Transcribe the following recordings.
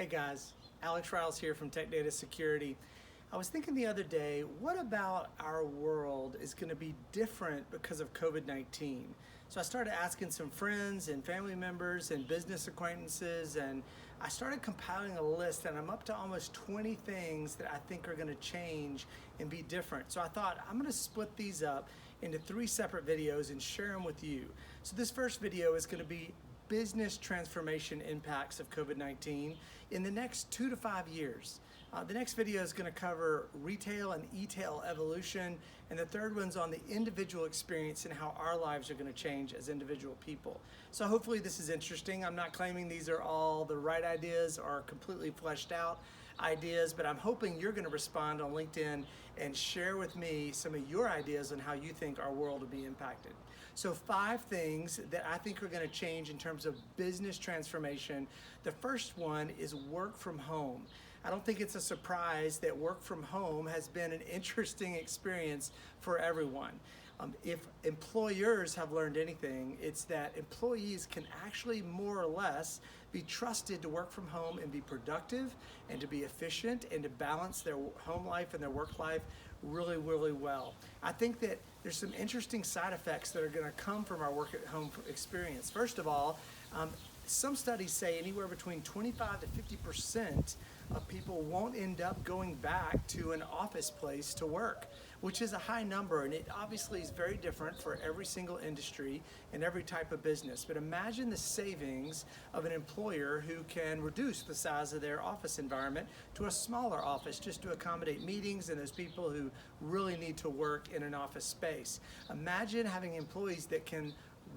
Hey guys, Alex Riles here from Tech Data Security. I was thinking the other day, what about our world is going to be different because of COVID-19? So I started asking some friends and family members and business acquaintances, and I started compiling a list, and I'm up to almost 20 things that I think are going to change and be different. So I thought I'm going to split these up into 3 separate videos and share them with you. So this first video is going to be business transformation impacts of COVID-19 in the next 2 to 5 years. The next video is going to cover retail and e-tail evolution, and the third one's on the individual experience and how our lives are going to change as individual people. So hopefully this is interesting. I'm not claiming these are all the right ideas or completely fleshed out ideas, but I'm hoping you're going to respond on LinkedIn and share with me some of your ideas on how you think our world will be impacted. So 5 things that I think are going to change in terms of business transformation. The first one is work from home. I don't think it's a surprise that work from home has been an interesting experience for everyone. If employers have learned anything, it's that employees can actually more or less be trusted to work from home and be productive and to be efficient and to balance their home life and their work life really, really well. I think that there's some interesting side effects that are going to come from our work at home experience. First of all, some studies say anywhere between 25 to 50% of people won't end up going back to an office place to work, which is a high number, and it obviously is very different for every single industry and every type of business. But imagine the savings of an employer who can reduce the size of their office environment to a smaller office just to accommodate meetings and those people who really need to work in an office space. Imagine having employees that can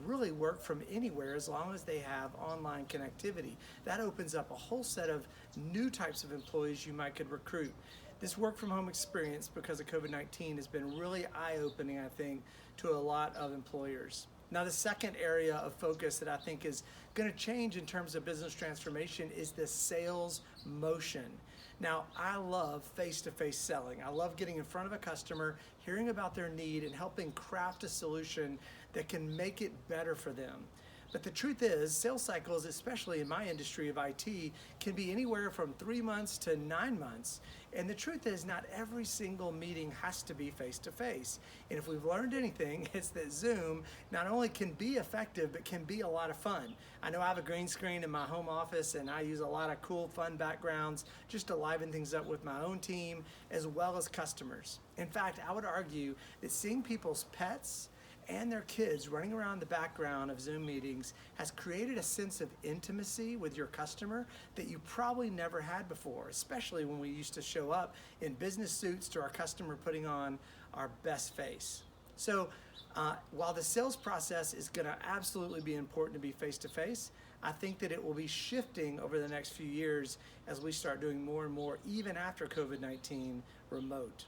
really work from anywhere as long as they have online connectivity. That opens up a whole set of new types of employees you might could recruit. This work from home experience because of COVID-19 has been really eye-opening, I think, to a lot of employers. Now, the second area of focus that I think is going to change in terms of business transformation is the sales motion. Now, I love face-to-face selling. I love getting in front of a customer, hearing about their need, and helping craft a solution that can make it better for them. But the truth is, sales cycles, especially in my industry of IT, can be anywhere from 3 months to 9 months. And the truth is, not every single meeting has to be face-to-face. And if we've learned anything, it's that Zoom not only can be effective, but can be a lot of fun. I know I have a green screen in my home office, and I use a lot of cool, fun backgrounds just to liven things up with my own team, as well as customers. In fact, I would argue that seeing people's pets and their kids running around the background of Zoom meetings has created a sense of intimacy with your customer that you probably never had before, especially when we used to show up in business suits to our customer putting on our best face. So while the sales process is going to absolutely be important to be face-to-face, I think that it will be shifting over the next few years as we start doing more and more, even after COVID-19, remote.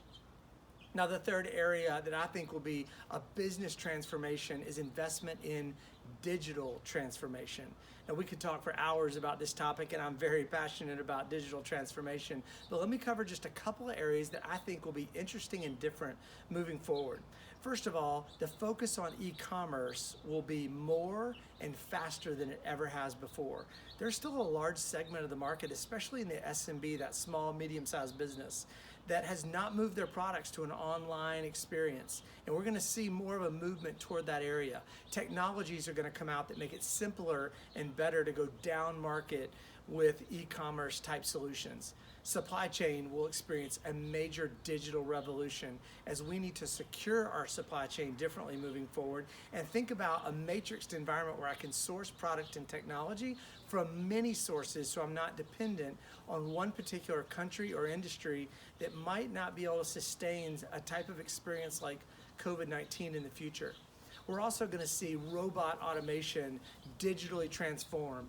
Now, the third area that I think will be a business transformation is investment in digital transformation. Now, we could talk for hours about this topic, and I'm very passionate about digital transformation, but let me cover just a couple of areas that I think will be interesting and different moving forward. First of all, the focus on e-commerce will be more and faster than it ever has before. There's still a large segment of the market, especially in the SMB, that small, medium-sized business, that has not moved their products to an online experience. And we're going to see more of a movement toward that area. Technologies are going to come out that make it simpler and better to go down market with e-commerce type solutions. Supply chain will experience a major digital revolution as we need to secure our supply chain differently moving forward and think about a matrixed environment where I can source product and technology from many sources so I'm not dependent on one particular country or industry that might not be able to sustain a type of experience like COVID-19 in the future. We're also going to see robot automation digitally transform.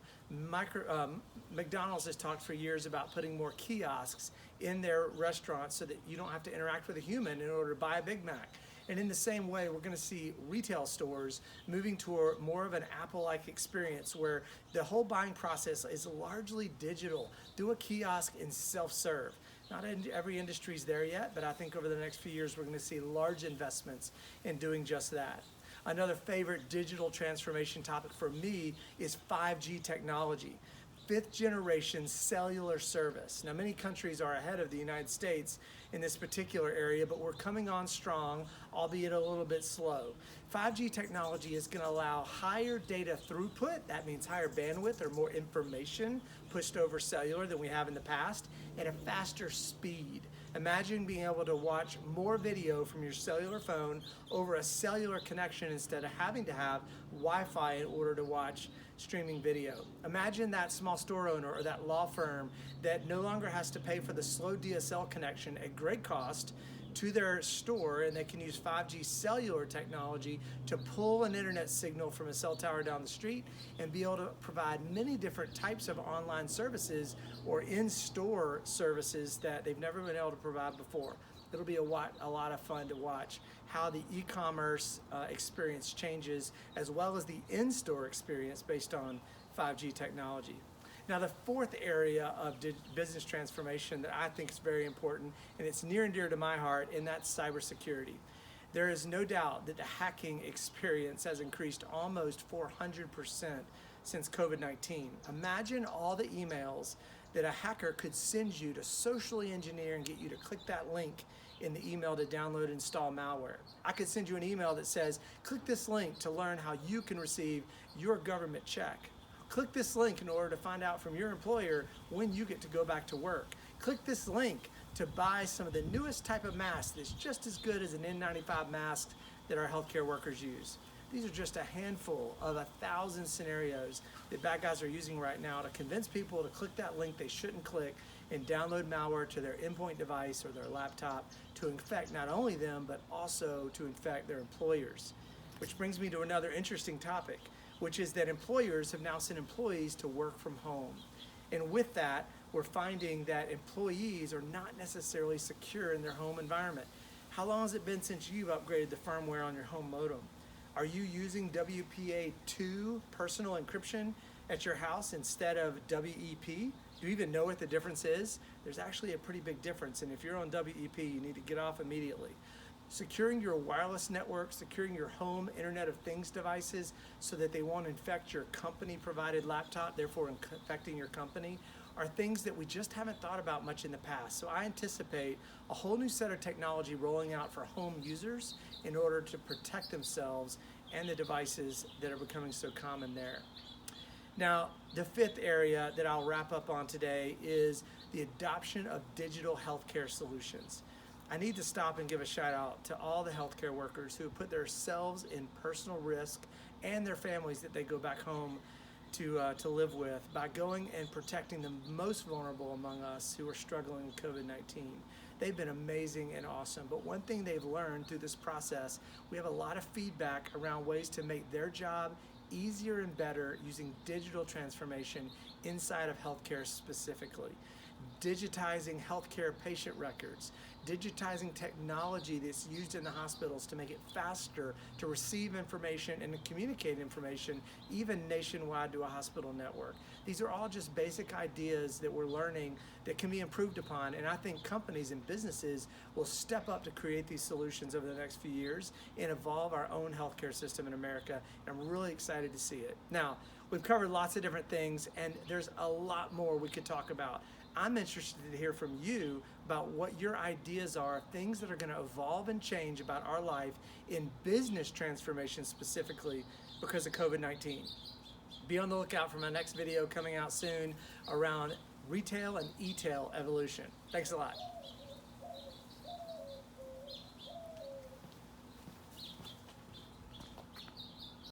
McDonald's has talked for years about putting more kiosks in their restaurants so that you don't have to interact with a human in order to buy a Big Mac. And in the same way, we're going to see retail stores moving toward more of an Apple-like experience where the whole buying process is largely digital through a kiosk and self-serve. Not every industry is there yet, but I think over the next few years, we're going to see large investments in doing just that. Another favorite digital transformation topic for me is 5G technology. fifth generation cellular service. Now, many countries are ahead of the United States in this particular area, but we're coming on strong, albeit a little bit slow. 5G technology is going to allow higher data throughput, that means higher bandwidth or more information pushed over cellular than we have in the past, at a faster speed. Imagine being able to watch more video from your cellular phone over a cellular connection instead of having to have Wi-Fi in order to watch streaming video. Imagine that small store owner or that law firm that no longer has to pay for the slow DSL connection at great cost to their store, and they can use 5G cellular technology to pull an internet signal from a cell tower down the street and be able to provide many different types of online services or in-store services that they've never been able to provide before. It'll be a lot of fun to watch how the e-commerce experience changes, as well as the in-store experience based on 5G technology. Now, the fourth area of business transformation that I think is very important, and it's near and dear to my heart, and that's cybersecurity. There is no doubt that the hacking experience has increased almost 400% since COVID-19. Imagine all the emails that a hacker could send you to socially engineer and get you to click that link in the email to download and install malware. I could send you an email that says, click this link to learn how you can receive your government check. Click this link in order to find out from your employer when you get to go back to work. Click this link to buy some of the newest type of mask that's just as good as an N95 mask that our healthcare workers use. These are just a handful of 1,000 scenarios that bad guys are using right now to convince people to click that link they shouldn't click and download malware to their endpoint device or their laptop to infect not only them, but also to infect their employers. Which brings me to another interesting topic, which is that employers have now sent employees to work from home. And with that, we're finding that employees are not necessarily secure in their home environment. How long has it been since you've upgraded the firmware on your home modem? Are you using WPA2 personal encryption at your house instead of WEP? Do you even know what the difference is? There's actually a pretty big difference, and if you're on WEP, you need to get off immediately. Securing your wireless network, securing your home Internet of Things devices so that they won't infect your company-provided laptop, therefore infecting your company, are things that we just haven't thought about much in the past. So I anticipate a whole new set of technology rolling out for home users in order to protect themselves and the devices that are becoming so common there. Now, the fifth area that I'll wrap up on today is the adoption of digital healthcare solutions. I need to stop and give a shout out to all the healthcare workers who have put themselves in personal risk and their families that they go back home to live with by going and protecting the most vulnerable among us who are struggling with COVID-19. They've been amazing and awesome, but one thing they've learned through this process, we have a lot of feedback around ways to make their job easier and better using digital transformation inside of healthcare specifically. Digitizing healthcare patient records, digitizing technology that's used in the hospitals to make it faster to receive information and to communicate information, even nationwide to a hospital network. These are all just basic ideas that we're learning that can be improved upon, and I think companies and businesses will step up to create these solutions over the next few years and evolve our own healthcare system in America, and I'm really excited to see it. Now, we've covered lots of different things, and there's a lot more we could talk about. I'm interested to hear from you about what your ideas are, things that are going to evolve and change about our life in business transformation specifically because of COVID-19. Be on the lookout for my next video coming out soon around retail and e-tail evolution. Thanks a lot.